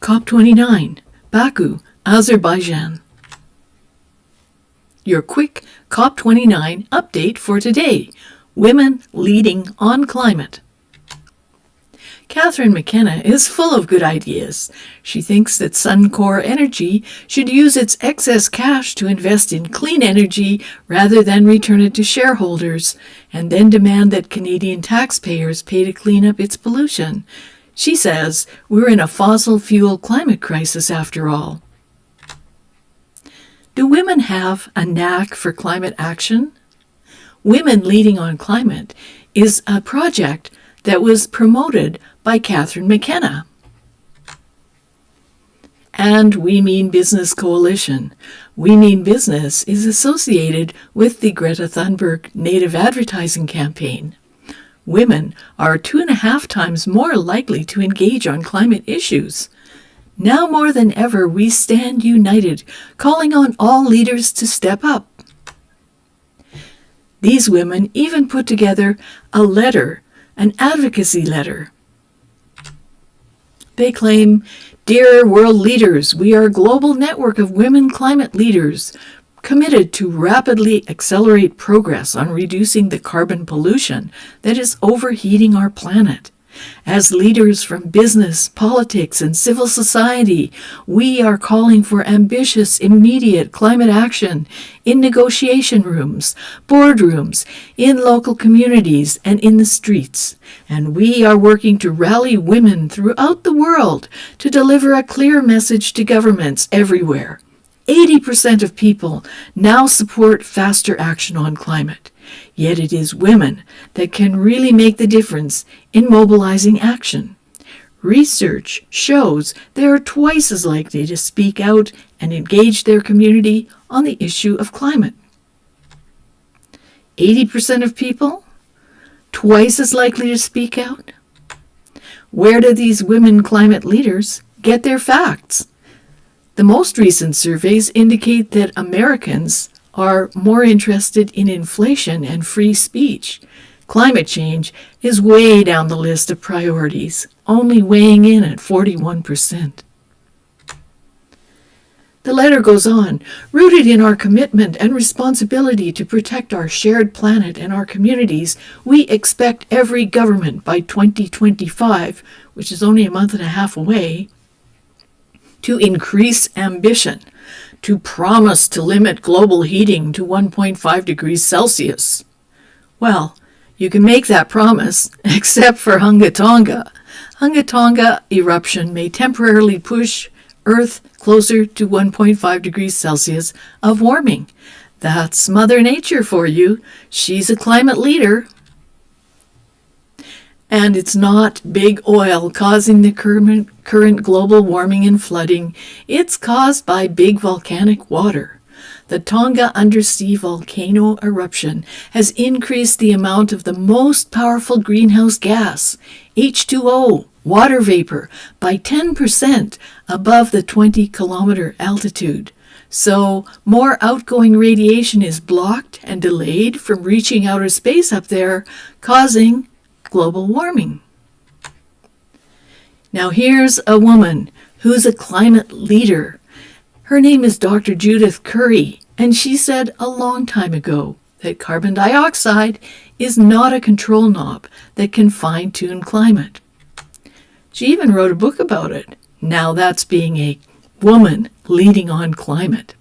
COP29, Baku, Azerbaijan. Your quick COP29 update for today. Women leading on climate. Catherine McKenna is full of good ideas. She thinks that Suncor Energy should use its excess cash to invest in clean energy rather than return it to shareholders, and then demand that Canadian taxpayers pay to clean up its pollution. She says we're in a fossil fuel climate crisis after all. Do women have a knack for climate action? Women Leading on Climate is a project that was promoted by Catherine McKenna. And We Mean Business Coalition. We Mean Business is associated with the Greta Thunberg Native Advertising Campaign. Women are 2.5 times more likely to engage on climate issues. Now more than ever, we stand united, calling on all leaders to step up. These women even put together a letter, an advocacy letter. They claim, "Dear world leaders, we are a global network of women climate leaders committed to rapidly accelerate progress on reducing the carbon pollution that is overheating our planet. As leaders from business, politics, and civil society, we are calling for ambitious, immediate climate action in negotiation rooms, boardrooms, in local communities, and in the streets. And we are working to rally women throughout the world to deliver a clear message to governments everywhere. 80% of people now support faster action on climate. Yet it is women that can really make the difference in mobilizing action. Research shows they are twice as likely to speak out and engage their community on the issue of climate. 80% of people? Twice as likely to speak out? Where do these women climate leaders get their facts? The most recent surveys indicate that Americans are more interested in inflation and free speech. Climate change is way down the list of priorities, only weighing in at 41%. The letter goes on, "Rooted in our commitment and responsibility to protect our shared planet and our communities, we expect every government by 2025, which is only a month and a half away, to increase ambition, to promise to limit global heating to 1.5 degrees Celsius. Well, you can make that promise, except for Hunga Tonga. Hunga Tonga eruption may temporarily push Earth closer to 1.5 degrees Celsius of warming. That's Mother Nature for you. She's a climate leader. And it's not big oil causing the current global warming and flooding. It's caused by big volcanic water. The Tonga undersea volcano eruption has increased the amount of the most powerful greenhouse gas, H2O, water vapor, by 10% above the 20-kilometer altitude. So more outgoing radiation is blocked and delayed from reaching outer space up there, causing global warming. Now here's a woman who's a climate leader. Her name is Dr. Judith Curry, and she said a long time ago that carbon dioxide is not a control knob that can fine-tune climate. She even wrote a book about it. Now that's being a woman leading on climate.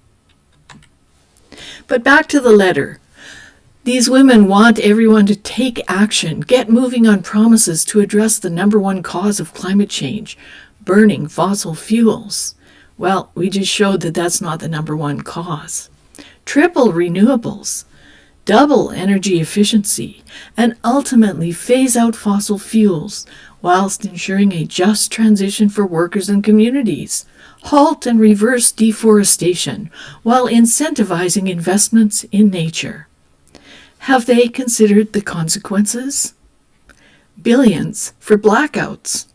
But back to the letter. These women want everyone to take action, get moving on promises to address the number one cause of climate change, burning fossil fuels. Well, we just showed that that's not the number one cause. Triple renewables, double energy efficiency, and ultimately phase out fossil fuels whilst ensuring a just transition for workers and communities. Halt and reverse deforestation while incentivizing investments in nature. Have they considered the consequences? Billions for blackouts.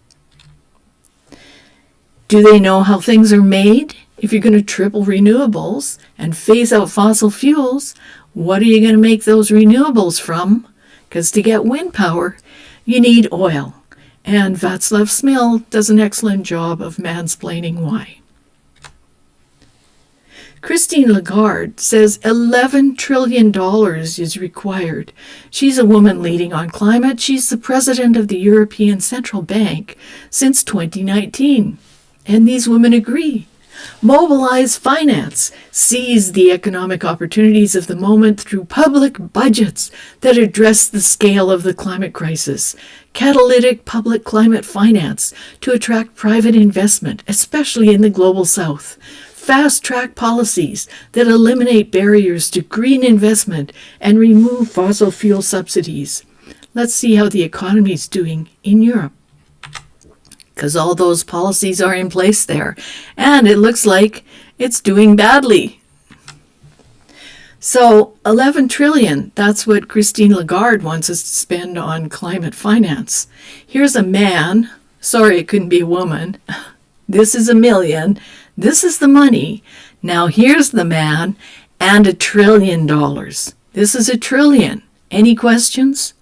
Do they know how things are made? If you're going to triple renewables and phase out fossil fuels, what are you going to make those renewables from? Because to get wind power, you need oil. And Václav Smil does an excellent job of mansplaining why. Christine Lagarde says $11 trillion is required. She's a woman leading on climate. She's the president of the European Central Bank since 2019. And these women agree. Mobilize finance, seize the economic opportunities of the moment through public budgets that address the scale of the climate crisis. Catalytic public climate finance to attract private investment, especially in the global south. Fast-track policies that eliminate barriers to green investment and remove fossil fuel subsidies. Let's see how the economy is doing in Europe, because all those policies are in place there, and it looks like it's doing badly. So 11 trillion, that's what Christine Lagarde wants us to spend on climate finance. Here's a man, sorry it couldn't be a woman, this is $1 million, this is the money, now here's the man, and $1 trillion. This is $1 trillion. Any questions?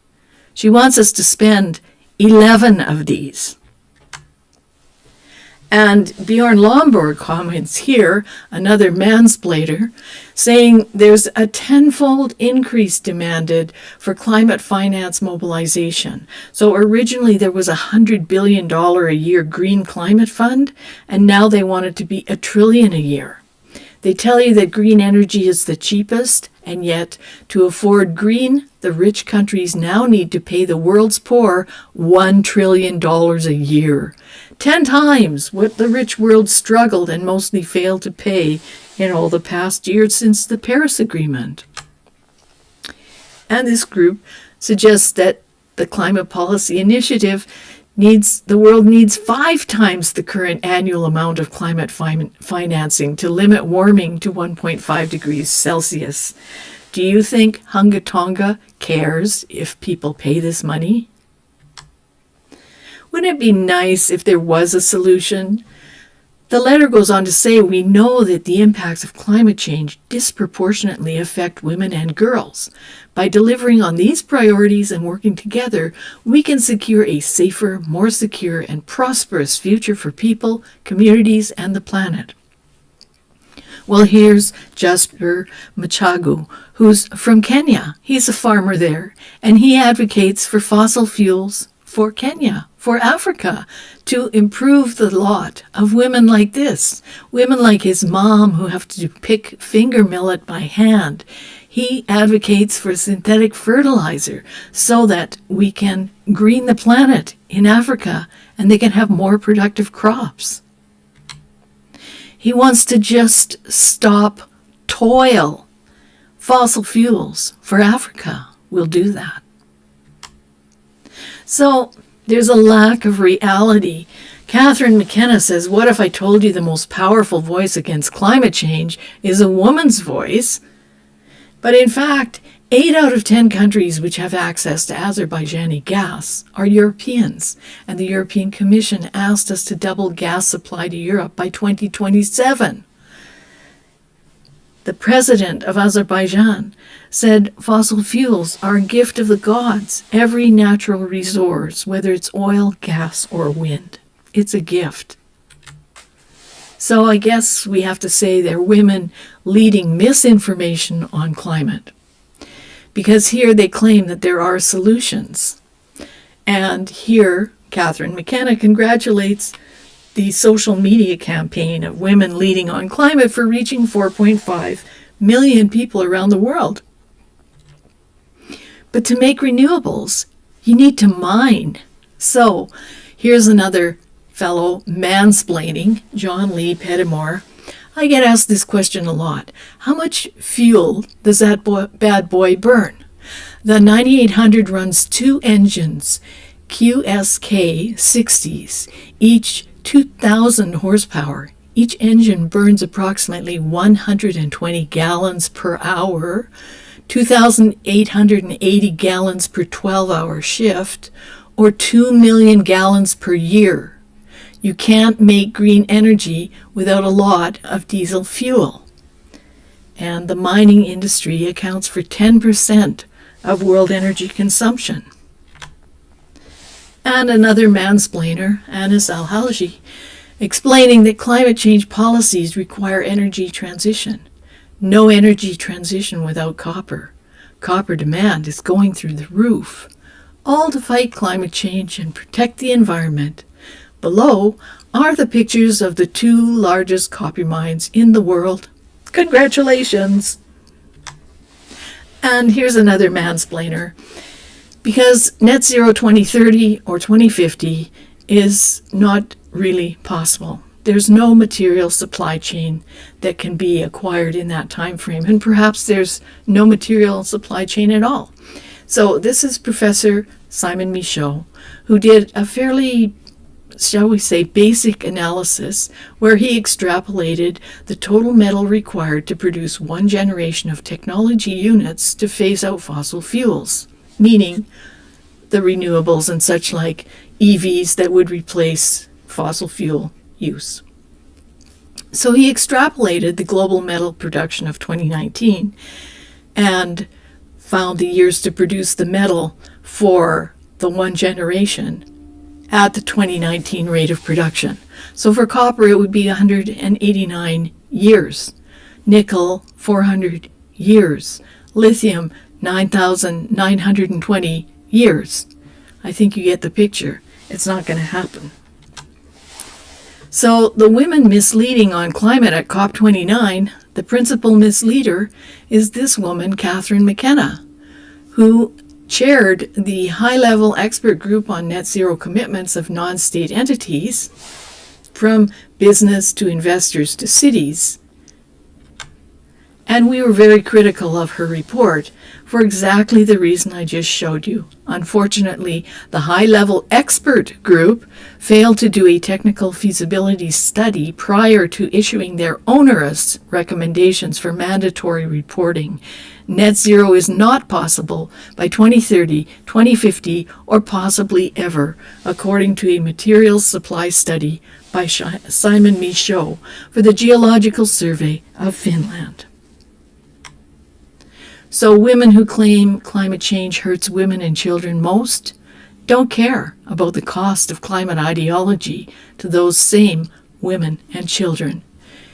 She wants us to spend 11 of these. And Bjorn Lomborg comments here, another mansplainer, saying there's a tenfold increase demanded for climate finance mobilization. So originally there was $100 billion a year green climate fund, and now they want it to be $1 trillion a year. They tell you that green energy is the cheapest, and yet to afford green, the rich countries now need to pay the world's poor $1 trillion a year. 10 times what the rich world struggled and mostly failed to pay in all the past years since the Paris Agreement. And this group suggests that the Climate Policy Initiative the world needs 5 times the current annual amount of climate financing to limit warming to 1.5 degrees Celsius. Do you think Hunga Tonga cares if people pay this money? Wouldn't it be nice if there was a solution? The letter goes on to say, we know that the impacts of climate change disproportionately affect women and girls. By delivering on these priorities and working together, we can secure a safer, more secure, and prosperous future for people, communities, and the planet. Well, here's Jasper Machagu, who's from Kenya. He's a farmer there, and he advocates for fossil fuels for Kenya, for Africa, to improve the lot of women like this, women like his mom who have to pick finger millet by hand. He advocates for synthetic fertilizer so that we can green the planet in Africa and they can have more productive crops. He wants to just stop toil. Fossil fuels for Africa will do that. So there's a lack of reality. Catherine McKenna says, what if I told you the most powerful voice against climate change is a woman's voice? But in fact, 8 out of 10 countries which have access to Azerbaijani gas are Europeans, and the European Commission asked us to double gas supply to Europe by 2027. The president of Azerbaijan said fossil fuels are a gift of the gods. Every natural resource, whether it's oil, gas, or wind, it's a gift. So I guess we have to say they're women leading misinformation on climate. Because here they claim that there are solutions. And here, Catherine McKenna congratulates the social media campaign of women leading on climate for reaching 4.5 million people around the world. But to make renewables, you need to mine. So here's another fellow mansplaining, John Lee Pettimore. I get asked this question a lot. How much fuel does that bad boy burn? The 9800 runs 2 engines, QSK 60s, each 2,000 horsepower. Each engine burns approximately 120 gallons per hour, 2,880 gallons per 12-hour shift, or 2 million gallons per year. You can't make green energy without a lot of diesel fuel. And the mining industry accounts for 10% of world energy consumption. And another mansplainer, Anis Al-Halji, explaining that climate change policies require energy transition. No energy transition without copper. Copper demand is going through the roof. All to fight climate change and protect the environment. Below are the pictures of the 2 largest copper mines in the world. Congratulations! And here's another mansplainer. Because net zero 2030 or 2050 is not really possible. There's no material supply chain that can be acquired in that time frame, and perhaps there's no material supply chain at all. So this is Professor Simon Michaud, who did a fairly, shall we say, basic analysis where he extrapolated the total metal required to produce 1 generation of technology units to phase out fossil fuels, meaning the renewables and such like EVs that would replace fossil fuel use. So he extrapolated the global metal production of 2019 and found the years to produce the metal for the 1 generation at the 2019 rate of production. So for copper, it would be 189 years. Nickel, 400 years. Lithium, 9,920 years. I think you get the picture. It's not going to happen. So the women misleading on climate at COP29, the principal misleader is this woman, Catherine McKenna, who chaired the high-level expert group on net zero commitments of non-state entities, from business to investors to cities. And we were very critical of her report for exactly the reason I just showed you. Unfortunately, the high-level expert group failed to do a technical feasibility study prior to issuing their onerous recommendations for mandatory reporting. Net zero is not possible by 2030, 2050, or possibly ever, according to a materials supply study by Simon Michaud for the Geological Survey of Finland. So women who claim climate change hurts women and children most don't care about the cost of climate ideology to those same women and children.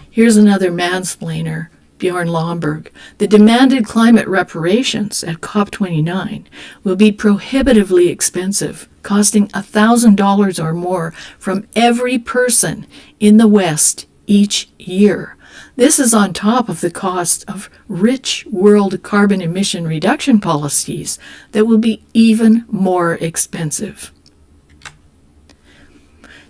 Here's another mansplainer, Bjorn Lomborg. The demanded climate reparations at COP29 will be prohibitively expensive, costing $1,000 or more from every person in the West each year. This is on top of the cost of rich world carbon emission reduction policies that will be even more expensive.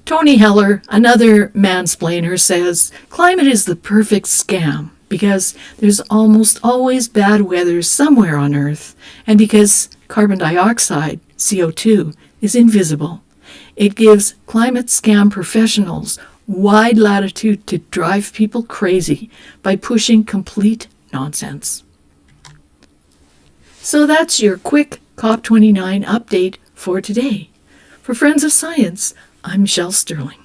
Tony Heller, another mansplainer, says climate is the perfect scam because there's almost always bad weather somewhere on Earth, and because carbon dioxide, CO2, is invisible. It gives climate scam professionals wide latitude to drive people crazy by pushing complete nonsense. So that's your quick COP29 update for today. For Friends of Science, I'm Michelle Sterling.